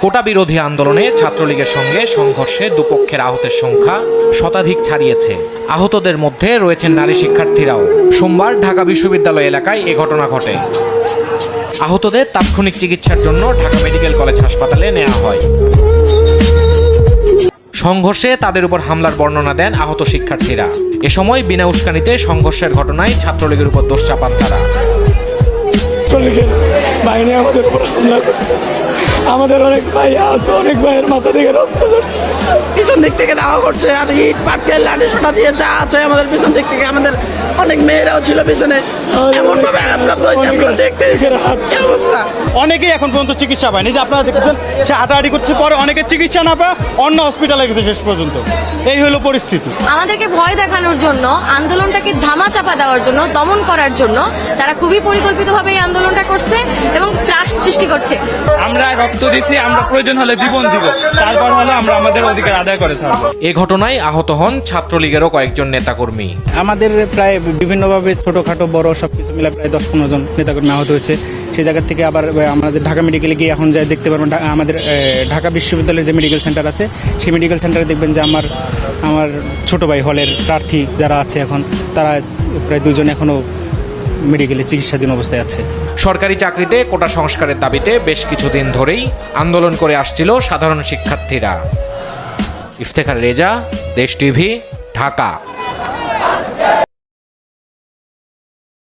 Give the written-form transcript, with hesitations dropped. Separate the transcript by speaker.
Speaker 1: কোটা বিরোধী আন্দোলনে ছাত্রলীগের সঙ্গে সংঘর্ষে দুপক্ষের আহতের সংখ্যা শতাধিক ছাড়িয়েছে। আহতদের মধ্যে রয়েছেন নারী শিক্ষার্থীরাও। সোমবার ঢাকা বিশ্ববিদ্যালয় এলাকায় এ ঘটনা ঘটে। আহতদের তাৎক্ষণিক চিকিৎসার জন্য ঢাকা মেডিকেল কলেজ হাসপাতালে নেওয়া হয়। সংঘর্ষে তাদের উপর হামলার বর্ণনা দেন আহত শিক্ষার্থীরা। এ সময় বিনা উস্কানিতে সংঘর্ষের ঘটনায় ছাত্রলীগের উপর দোষ চাপান তারা।
Speaker 2: ছাত্রলীগের বাহিনী আমাদের উপর হামলা করছে, আমাদের অনেক ভাই আহত, অনেক ভাইয়ের মাথা থেকে রক্ত ঝরছে,
Speaker 3: পিছন দিক থেকে দাওয়া করছে আর ইট পাটকেল লাঠি সোটা দিয়ে যা আছে আমাদের পিছন দিক থেকে। আমাদের অনেক মেয়েরাও ছিল পিছনে, এমন ভাবে আঘাতপ্রাপ্ত হয়েছে আমরা দেখতে কি অবস্থা।
Speaker 4: অনেকেই এখন পর্যন্ত চিকিৎসা পায়নি, যে আপনারা দেখেছেন সে হাঁটাহাঁটি করছে, পরে অনেকে চিকিৎসা না পায় অন্য হসপিটালে গেছে শেষ পর্যন্ত। এই হলো পরিস্থিতি।
Speaker 5: আমাদেরকে ভয় দেখানোর জন্য, আন্দোলনটাকে ধামাচাপা দেওয়ার জন্য, দমন করার জন্য তারা খুবই পরিকল্পিতভাবে এই আন্দোলনটা করছে এবং ত্রাস সৃষ্টি করছে।
Speaker 6: আমরা রক্ত দিছি, আমরা প্রয়োজন হলে জীবন দিব, তারপর হলে আমরা আমাদের অধিকার আদায় করে ছাড়বো।
Speaker 1: এ ঘটনায় আহত হন ছাত্রলীগেরও কয়েকজন নেতাকর্মী।
Speaker 7: আমাদের প্রায় বিভিন্নভাবে ছোটোখাটো বড় সব কিছু মিলে প্রায় 10-15 জন নেতাকর্মী আহত হয়েছে। সেই জায়গা থেকে আবার আমাদের ঢাকা মেডিকেলে গিয়ে এখন যাই দেখতে পারবেন, আমাদের ঢাকা বিশ্ববিদ্যালয়ের যে মেডিকেল সেন্টার আছে সেই মেডিকেল সেন্টারে দেখবেন যে আমার ছোট ভাই হলের প্রার্থী যারা আছে এখন তারা প্রায় 2 জন এখনও মেডিকেলে চিকিৎসাধীন অবস্থায় আছে।
Speaker 1: সরকারি চাকরিতে কোটা সংস্কারের দাবিতে বেশ কিছুদিন ধরেই আন্দোলন করে আসছিল সাধারণ শিক্ষার্থীরা। ইফতেখার রেজা, দেশ টিভি, ঢাকা।